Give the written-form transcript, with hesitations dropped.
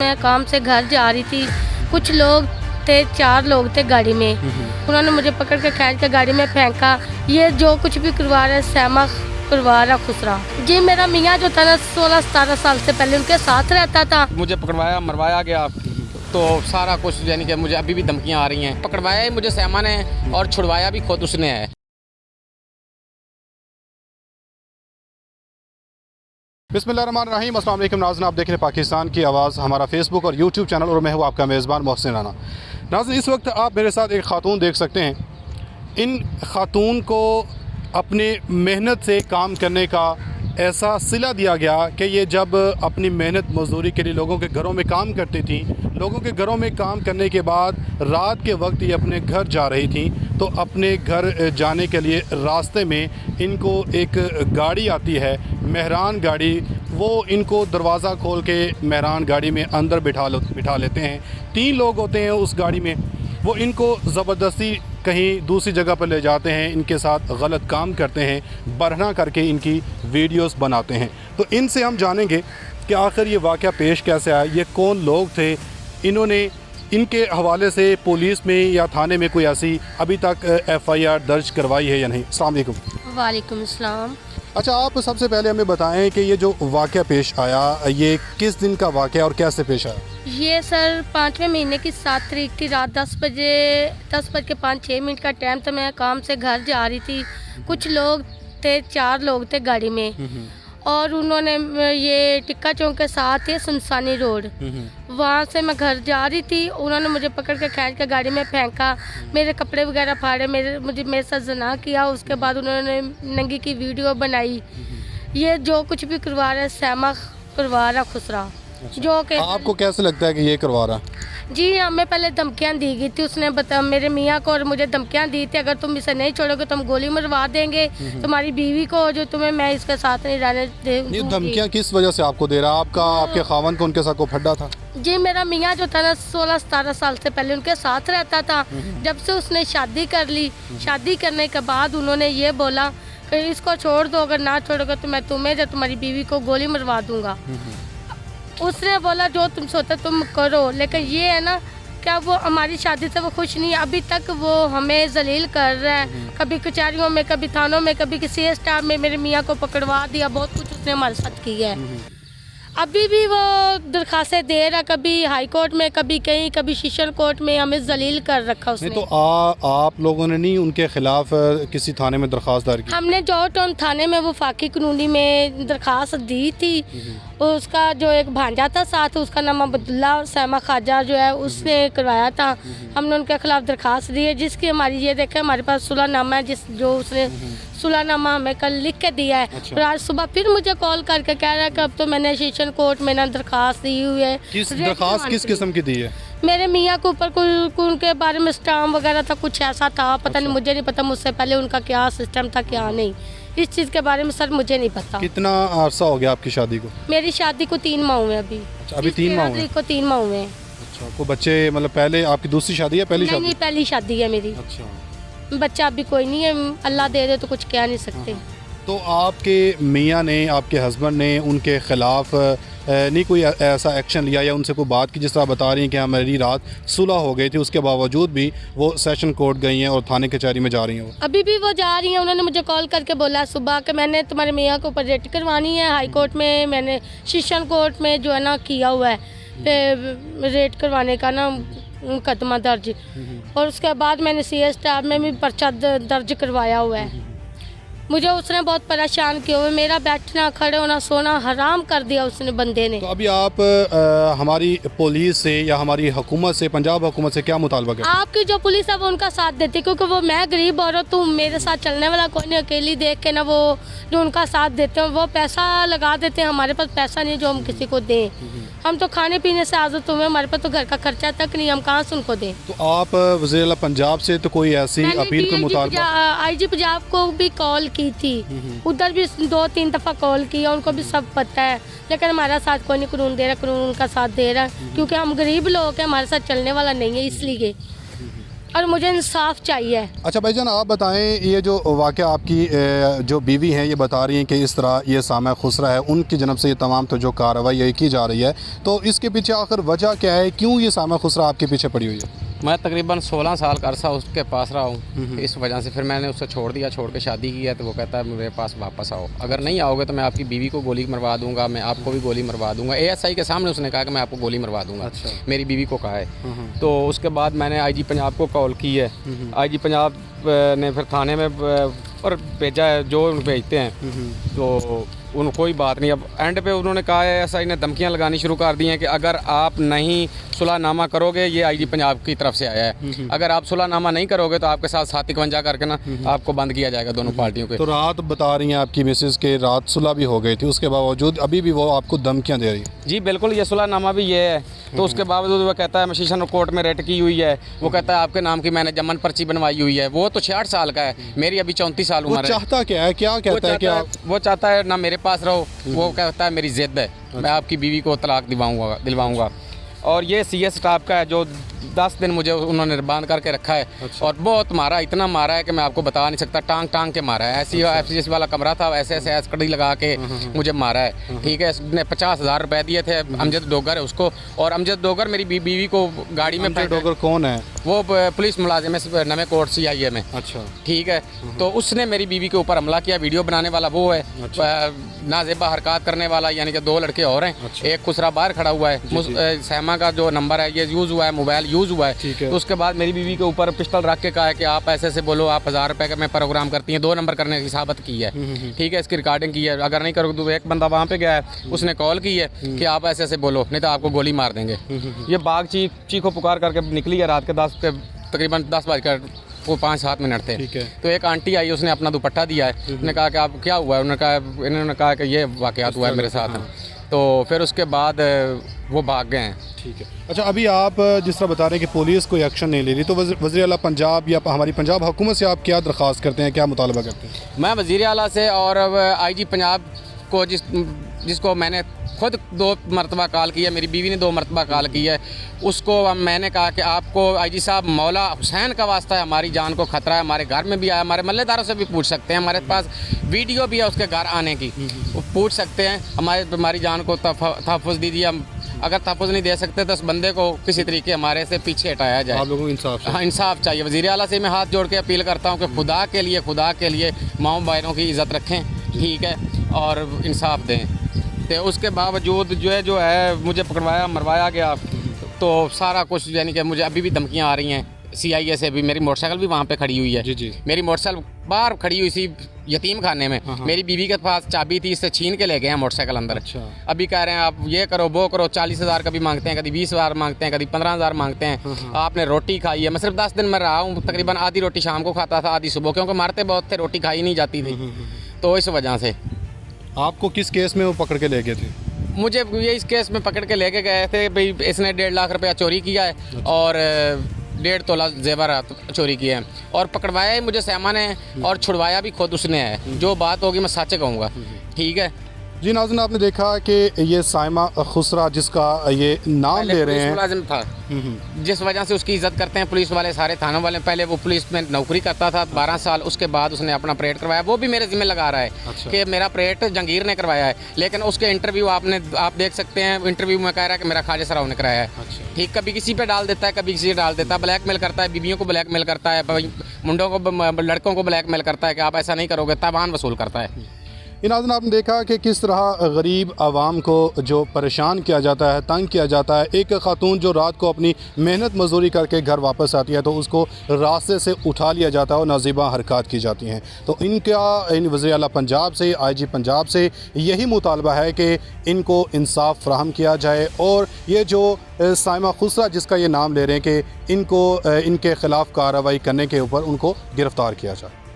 मैं काम से घर जा रही थी, कुछ लोग थे, 4 लोग थे गाड़ी में। उन्होंने मुझे पकड़ के खींच के गाड़ी में फेंका। ये जो कुछ भी करवा रहे सहमा करवा रहा खुसरा जी। मेरा मियाँ जो था ना 16-17 साल से पहले उनके साथ रहता था। मुझे पकड़वाया, मरवाया गया, तो सारा कुछ यानी कि मुझे अभी भी धमकियाँ आ रही हैं। पकड़वाया ही मुझे सहमा ने और छुड़वाया भी खुद उसने है। बिस्मिल्लाहिर्रहमानिर्रहीम। अस्सलाम वालेकुम नाज़रीन, आप देख रहे हैं पाकिस्तान की आवाज़, हमारा फेसबुक और यूट्यूब चैनल, और मैं हूँ आपका मेज़बान मोहसिन राना। नाज़रीन, इस वक्त आप मेरे साथ एक ख़ातून देख सकते हैं। इन ख़ातून को अपने मेहनत से काम करने का ऐसा सिला दिया गया कि ये जब अपनी मेहनत मजदूरी के लिए लोगों के घरों में काम करती थी, लोगों के घरों में काम करने के बाद रात के वक्त ये अपने घर जा रही थी, तो अपने घर जाने के लिए रास्ते में इनको एक गाड़ी आती है, मेहरान गाड़ी। वो इनको दरवाज़ा खोल के मेहरान गाड़ी में अंदर बिठा लेते हैं। 3 लोग होते हैं उस गाड़ी में। वो इनको ज़बरदस्ती कहीं दूसरी जगह पर ले जाते हैं, इनके साथ गलत काम करते हैं, बरहना करके इनकी वीडियोस बनाते हैं। तो इनसे हम जानेंगे कि आखिर ये वाक़या पेश कैसे आया, ये कौन लोग थे, इन्होंने इनके हवाले से पुलिस में या थाने में कोई ऐसी अभी तक FIR दर्ज करवाई है या नहीं। अस्सलाम वालेकुम। वालेकुम अस्सलाम। अच्छा, आप सबसे पहले हमें बताएं कि ये जो वाक़या पेश आया, ये किस दिन का वाक़या और कैसे पेश आया? ये सर 5वें महीने की 7 तारीख की रात 10 बज के 5-6 का टाइम था। मैं काम से घर जा रही थी, कुछ लोग थे, 4 लोग थे गाड़ी में, और उन्होंने ये टिक्का चौक के साथ है शमशानी रोड, वहाँ से मैं घर जा रही थी। उन्होंने मुझे पकड़ के खींच के गाड़ी में फेंका, मेरे कपड़े वगैरह फाड़े, मेरे साथ जना किया। उसके बाद उन्होंने नंगी की वीडियो बनाई। ये जो कुछ भी करवा रहे सहमा करवा रहा खुसरा। अच्छा। जो कि आपको कैसे लगता है कि ये करवा रहा? जी, हमें पहले धमकियाँ दी गई थी। उसने बता मेरे मियाँ को और मुझे धमकियाँ दी थी, अगर तुम इसे नहीं छोड़ोगे तो हम गोली मरवा देंगे, तुम्हारी बीवी को, जो तुम्हें मैं इसके साथ नहीं रहने ये धमकियाँ किस वजह से आपको दे रहा? आपके खावन को उनके साथ को फड्डा था? जी, मेरा मियाँ जो था ना 16-17 साल से पहले उनके साथ रहता था। जब से उसने शादी कर ली, शादी करने के बाद उन्होंने ये बोला कि इसको छोड़ दो, अगर ना छोड़ोगे तो मैं तुम्हें या तुम्हारी बीवी को गोली मरवा दूंगा। उसने बोला जो तुम सोचते तुम करो, लेकिन ये है ना, क्या वो हमारी शादी से वो खुश नहीं है। अभी तक वो हमें जलील कर रहा है, कभी कचहरियों में, कभी थानों में, कभी किसी स्टाफ में मेरे मियाँ को पकड़वा दिया। बहुत कुछ उसने हमारे साथ किया है। अभी भी वो दरखास्तें दे रहा, कभी हाई कोर्ट में, कभी कहीं, कभी सेशन कोर्ट में, हमें जलील कर रखा उसने। नहीं तो आप लोगों ने नहीं उनके खिलाफ किसी थाने में दरखास्त दायर की? हमने जॉर्ज टाउन थाने में वो फाकी कानूनी में दरखास्त दी थी। उसका जो एक भांजा था साथ, उसका नाम अब्दुल्ला और सहमा ख्वाजा जो है, उसने करवाया था। हमने उनके खिलाफ दरखास्त दी है, जिसकी हमारी ये देखे हमारे पास सुलहनामा है, जो उसने सुलहनामा हमें कल लिख के दिया है। अच्छा। और आज सुबह फिर मुझे कॉल करके कह रहा है कि अब तो मैंने सेशन कोर्ट में ना दरखास्त दी हुई है। दरखास्त किस किस्म की दी है? मेरे मियाँ के ऊपर उनके बारे में स्टाम्प वगैरह था, कुछ ऐसा था, पता नहीं, मुझे नहीं पता, मुझसे पहले उनका क्या सिस्टम था क्या नहीं, इस चीज़ के बारे में सर मुझे नहीं पता। कितना अरसा हो गया आपकी शादी को? मेरी शादी को 3 माह हुए अभी। अच्छा, अभी 3 माह हुए? को 3 माह हुए। अच्छा, को बच्चे मतलब पहले आपकी दूसरी शादी है पहली शादी? नहीं, पहली शादी है मेरी। अच्छा। बच्चा अभी कोई नहीं है, अल्लाह दे दे तो कुछ कह नहीं सकते। तो आपके मियाँ ने, आपके हस्बैंड ने उनके ख़िलाफ़ नहीं कोई ऐसा एक्शन लिया या उनसे कोई बात की? जिस तरह बता रही हैं कि हमारी रात सुलह हो गई थी, उसके बावजूद भी वो सेशन कोर्ट गई हैं और थाने कचहरी में जा रही हैं। वो अभी भी वो जा रही हैं। उन्होंने मुझे कॉल करके बोला सुबह कि मैंने तुम्हारे मियाँ को ऊपर रेट करवानी है हाई कोर्ट में, मैंने सेशन कोर्ट में जो है ना किया हुआ है रेट करवाने का ना मुकदमा दर्ज, और उसके बाद मैंने CS स्टाफ में भी पर्चा दर्ज करवाया हुआ है। मुझे उसने बहुत परेशान किया हुआ, मेरा बैठना, खड़े होना, सोना हराम कर दिया उसने, बंदे ने। तो अभी आप हमारी पुलिस से या हमारी हुकूमत से, पंजाब हुकूमत से क्या मुतालबा करें? आपकी जो पुलिस है वो उनका साथ देती, क्योंकि वो, मैं गरीब औरत हूँ, मेरे साथ चलने वाला कोई नहीं, अकेली देख के ना वो जो उनका साथ देते हैं वो पैसा लगा देते हैं। हमारे पास पैसा नहीं जो हम किसी को दें, हम तो खाने पीने से आदत हुए, हमारे पास तो घर का खर्चा तक नहीं, हम कहाँ से उनको दें। तो आप वज़ीर आला पंजाब से तो कोई ऐसी अपील के मुताबिक? IG पंजाब को भी कॉल की थी, उधर भी 2-3 दफ़ा कॉल किया, उनको भी सब पता है, लेकिन हमारा साथ कोई नहीं कानून दे रहा। कानून उनका साथ दे रहा है, क्योंकि हम गरीब लोग हैं, हमारे साथ चलने वाला नहीं है, इसलिए। और मुझे इंसाफ चाहिए। अच्छा भाईजान, आप बताएं, ये जो वाक़या आपकी जो बीवी हैं ये बता रही हैं कि इस तरह ये सामा खुसरा है, उनकी जनब से ये तमाम तो जो कार्रवाई की जा रही है, तो इसके पीछे आखिर वजह क्या है, क्यों ये सामा खुसरा आपके पीछे पड़ी हुई है? मैं तकरीबन 16 साल का अरसा उसके पास रहा हूँ। इस वजह से फिर मैंने उससे छोड़ दिया, छोड़ के शादी की है। तो वो कहता है मेरे पास वापस आओ, अगर नहीं आओगे तो मैं आपकी बीवी को गोली मरवा दूंगा, मैं आपको भी गोली मरवा दूंगा। ASI के सामने उसने कहा कि मैं आपको गोली मरवा दूंगा। अच्छा। मेरी बीवी को कहा है। तो उसके बाद मैंने IG पंजाब को कॉल की है। IG पंजाब ने फिर थाने में और भेजा है, जो भेजते हैं तो उन कोई बात नहीं। अब एंड पे उन्होंने कहा है, ASI ने धमकियां लगानी शुरू कर दी हैं कि अगर आप नहीं सुलहनामा करोगे, ये IG पंजाब की तरफ से आया है, अगर आप सुलहनामा नहीं करोगे तो आपके साथ 751 करके ना आपको बंद किया जाएगा दोनों पार्टियों के। तो रात बता रही हैं आपकी मिसेस के रात सुलह भी हो गई थी, उसके बावजूद अभी भी वो आपको धमकियां दे रही है? जी बिल्कुल, ये सुलहनामा भी ये है। तो उसके बावजूद वो कहता है मैं शीशन कोर्ट में रेट की हुई है। वो कहता है आपके नाम की मैंने जमन पर्ची बनवाई हुई है। वो तो 66 साल का है, मेरी अभी 34 साल वो उम्र है। चाहता क्या है, क्या कहता है? क्या वो चाहता है ना मेरे पास रहो, वो कहता है मेरी जिद है, मैं आपकी बीवी को तलाक दिलवाऊंगा। और ये CS स्टाफ का है जो 10 दिन मुझे उन्होंने बांध करके रखा है। अच्छा। और बहुत मारा, इतना मारा है कि मैं आपको बता नहीं सकता। टांग के मारा है। ऐसी FCS वाला कमरा था, ऐसे ऐसे लगा के मुझे मारा है। ठीक है, इसने 50,000 रुपए दिए थे। अमजद डोगर है उसको, और अमजद डोगर मेरी बीवी को गाड़ी में। डोगर कौन है? वो पुलिस मुलाजिम है नवे कोर्ट CIA में। अच्छा। ठीक है, तो उसने मेरी बीवी के ऊपर हमला किया। वीडियो बनाने वाला वो है। अच्छा। नाजेबा हरकत करने वाला, यानी कि 2 लड़के और हैं। अच्छा। एक खुसरा बाहर खड़ा हुआ है। सहमा का जो नंबर है ये यूज़ हुआ है, मोबाइल यूज़ हुआ है। तो उसके बाद मेरी बीवी के ऊपर पिस्टल रख के कहा है कि आप ऐसे बोलो, आप 1000 रुपये का मैं प्रोग्राम करती हैं। 2 नंबर करने की साबित की है। ठीक है, इसकी रिकॉर्डिंग की है। अगर नहीं करोगे तो एक बंदा वहाँ पे गया है, उसने कॉल की है कि आप ऐसे बोलो नहीं तो आपको गोली मार देंगे। ये बाग चीखो पुकार करके निकली है रात के तकरीबन 10 बजकर वो 5-7 मिनट थे। ठीक है। तो एक आंटी आई, उसने अपना दुपट्टा दिया है। उसने कहा कि आप क्या हुआ है? इन्होंने कहा कि ये वाक़यात हुआ है मेरे साथ। तो फिर उसके बाद वो भाग गए हैं। ठीक है। अच्छा, अभी आप जिस तरह बता रहे हैं कि पुलिस कोई एक्शन नहीं ले रही, तो वज़ीर आला पंजाब या हमारी पंजाब हुकूमत से आप क्या दरख्वास्त करते हैं, क्या मुतालबा करते हैं? मैं वज़ीर आला से और IG पंजाब को जिसको मैंने खुद 2 मरतबा कॉल किया, मेरी बीवी ने 2 मरतबा कॉल की है, उसको मैंने कहा कि आपको IG साहब मौला हुसैन का वास्ता है, हमारी जान को ख़तरा है। हमारे घर में भी आया, हमारे मल्लेदारों से भी पूछ सकते हैं, हमारे पास वीडियो भी है उसके घर आने की, वो पूछ सकते हैं। हमारी जान को तहफ़्फ़ुज़ दीजिए। हम अगर तहफ़्फ़ुज़ नहीं दे सकते तो उस बंदे को किसी तरीके हमारे से पीछे हटाया जाए। आप लोगों को इंसाफ चाहिए। हाँ, इंसाफ चाहिए। वज़ीर आला से मैं हाथ जोड़ के अपील करता हूँ कि खुदा के लिए माओ बहनों की इज़्ज़त रखें। ठीक है, और इंसाफ दें। तो उसके बावजूद जो है मुझे पकड़वाया मरवाया गया। तो सारा कुछ, यानी कि मुझे अभी भी धमकियाँ आ रही हैं CIA से भी। मेरी मोटरसाइकिल भी वहाँ पे खड़ी हुई है। जी। मेरी मोटरसाइकिल बाहर खड़ी हुई थी यतीम खाने में। मेरी बीवी के पास चाबी थी, इससे छीन के ले गए हैं मोटरसाइकिल अंदर। अच्छा। अभी कह रहे हैं आप ये करो वो करो, 40,000 कभी मांगते हैं, कभी 20,000 मांगते हैं, कभी 15,000 मांगते हैं। आपने रोटी खाई है? मैं सिर्फ 10 दिन में रहा हूँ, तकरीबन आधी रोटी शाम को खाता था, आधी सुबह, क्योंकि मारते बहुत थे, रोटी खाई नहीं जाती थी। तो इस वजह से। आपको किस केस में वो पकड़ के ले गए थे? मुझे ये इस केस में पकड़ के लेके गए थे भाई, इसने 1.5 लाख रुपया चोरी किया है और 1.5 तोला जेवर चोरी किए हैं। और पकड़वाया ही मुझे सहमा ने और छुड़वाया भी खुद उसने है। जो बात होगी मैं सच कहूँगा। ठीक है जी नाज़रीन, आपने देखा कि ये साइमा खुसरा जिसका ये नाम ले रहे हैं, मुलाजिम था, जिस वजह से उसकी इज्जत करते हैं पुलिस वाले, सारे थानों वाले। पहले वो पुलिस में नौकरी करता था 12 साल, उसके बाद उसने अपना परेड करवाया। वो भी मेरे जिम्मे लगा रहा है। अच्छा। कि मेरा परेड जंगीर ने करवाया है, लेकिन उसके इंटरव्यू आप देख सकते हैं। इंटरव्यू में कह रहा है कि मेरा ख्वाजा सराव ने कराया है। अच्छा। ठीक, कभी किसी पे डाल देता है, कभी किसी पे डाल देता है, ब्लैकमेल करता है, बीवियों को ब्लैकमेल करता है, मुंडों को, लड़कों को ब्लैकमेल करता है कि आप ऐसा नहीं करोगे, तावान वसूल करता है। नाज़रीन, आपने देखा कि किस तरह गरीब आवाम को जो परेशान किया जाता है, तंग किया जाता है। एक खातून जो रात को अपनी मेहनत मजदूरी करके घर वापस आती है तो उसको रास्ते से उठा लिया जाता है और नाज़िबा हरकत की जाती हैं। तो इन वज़ीर आला पंजाब से, IG पंजाब से यही मुतालबा है कि इनको इंसाफ फराहम किया जाए और ये जो साइमा खुसरा जिसका ये नाम ले रहे हैं कि इनको इनके ख़िलाफ़ कार्रवाई करने के ऊपर उनको गिरफ़्तार किया जाए।